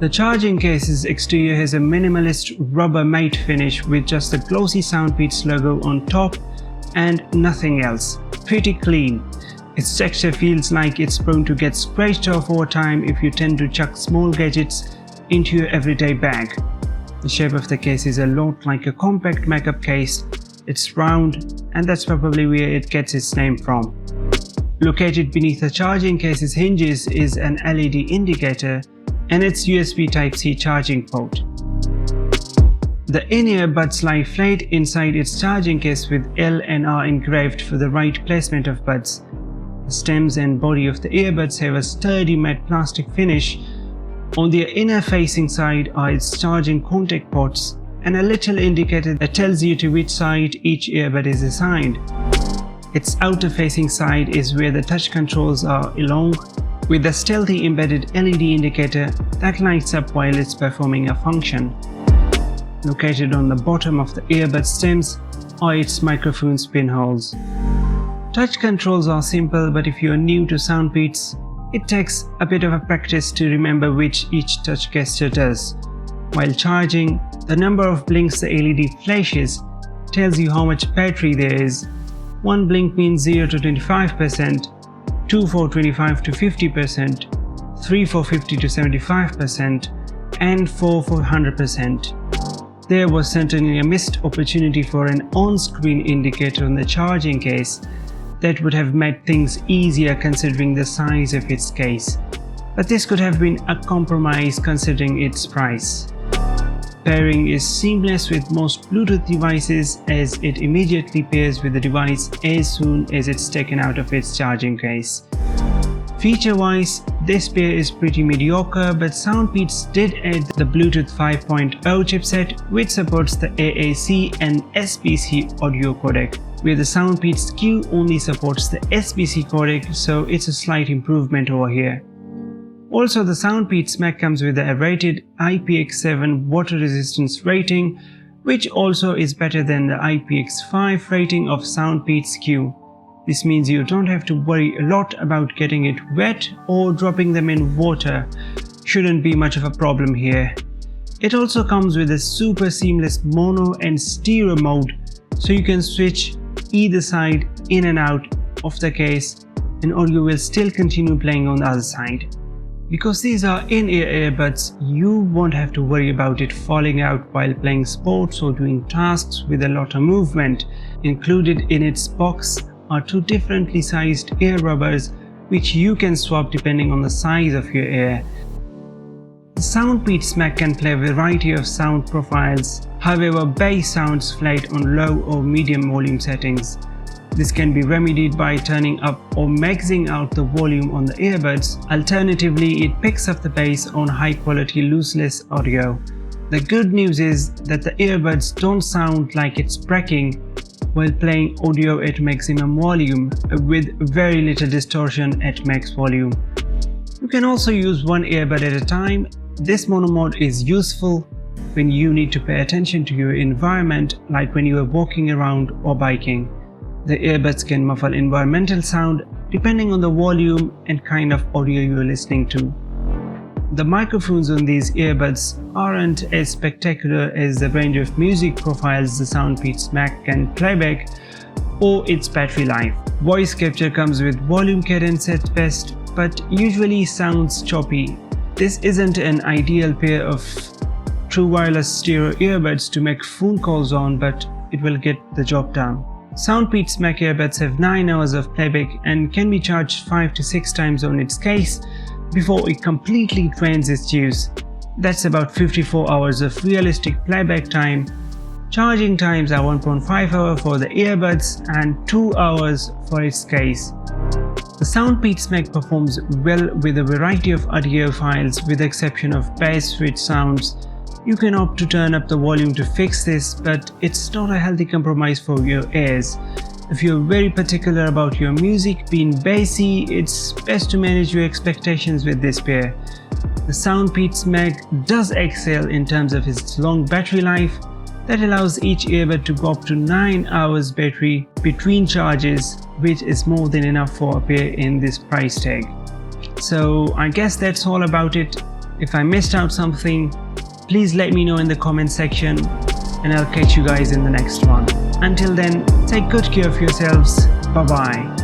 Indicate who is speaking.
Speaker 1: The charging case's exterior has a minimalist rubber matte finish with just the glossy SOUNDPEATS logo on top and nothing else. Pretty clean. Its texture feels like it's prone to get scratched off over time if you tend to chuck small gadgets into your everyday bag. The shape of the case is a lot like a compact makeup case. It's round, and that's probably where it gets its name from. Located beneath the charging case's hinges is an LED indicator and its USB Type-C charging port. The in-ear buds lie flat inside its charging case with L and R engraved for the right placement of buds. The stems and body of the earbuds have a sturdy matte plastic finish. On the inner facing side are its charging contact ports and a little indicator that tells you to which side each earbud is assigned. Its outer facing side is where the touch controls are, along with a stealthy embedded LED indicator that lights up while it's performing a function. Located on the bottom of the earbud stems are its microphone pinholes. Touch controls are simple, but if you are new to SOUNDPEATS, it takes a bit of a practice to remember which each touch gesture does. While charging, the number of blinks the LED flashes tells you how much battery there is. One blink means 0 to 25%, 2 for 25 to 50%, 3 for 50 to 75%, and 4 for 100%. There was certainly a missed opportunity for an on-screen indicator on the charging case that would have made things easier considering the size of its case, but this could have been a compromise considering its price. Pairing is seamless with most Bluetooth devices as it immediately pairs with the device as soon as it's taken out of its charging case. Feature-wise, this pair is pretty mediocre, but SOUNDPEATS did add the Bluetooth 5.0 chipset, which supports the AAC and SBC audio codec, where the SOUNDPEATS Q only supports the SBC codec, so it's a slight improvement over here. Also, the SOUNDPEATS Mac comes with a rated IPX7 water resistance rating, which also is better than the IPX5 rating of SOUNDPEATS Q. This means you don't have to worry a lot about getting it wet or dropping them in water. Shouldn't be much of a problem here. It also comes with a super seamless mono and stereo mode, so you can switch either side in and out of the case and audio will still continue playing on the other side. Because these are in-ear earbuds, you won't have to worry about it falling out while playing sports or doing tasks with a lot of movement. Included in its box are two differently sized ear rubbers which you can swap depending on the size of your ear. The SOUNDPEATS Mac can play a variety of sound profiles, however bass sounds flat on low or medium volume settings. This can be remedied by turning up or maxing out the volume on the earbuds. Alternatively, it picks up the bass on high quality lossless audio. The good news is that the earbuds don't sound like it's breaking while playing audio at maximum volume, with very little distortion at max volume. You can also use one earbud at a time. This mono mode is useful when you need to pay attention to your environment, like when you are walking around or biking. The earbuds can muffle environmental sound depending on the volume and kind of audio you are listening to. The microphones on these earbuds aren't as spectacular as the range of music profiles the SOUNDPEATS Mac can playback or its battery life. Voice capture comes with volume cadence at best, but usually sounds choppy. This isn't an ideal pair of true wireless stereo earbuds to make phone calls on, but it will get the job done. SOUNDPEATS Mac earbuds have 9 hours of playback and can be charged 5 to 6 times on its case before it completely drains its juice. That's about 54 hours of realistic playback time. Charging times are 1.5 hours for the earbuds and 2 hours for its case. The SOUNDPEATS Mac performs well with a variety of audio files with the exception of bass switch sounds. You can opt to turn up the volume to fix this, but it's not a healthy compromise for your ears. If you're very particular about your music being bassy, it's best to manage your expectations with this pair. The SOUNDPEATS Mac does excel in terms of its long battery life that allows each earbud to go up to 9 hours battery between charges, which is more than enough for a pair in this price tag. So I guess that's all about it. If I missed out something, please let me know in the comment section, and I'll catch you guys in the next one. Until then, take good care of yourselves. Bye bye.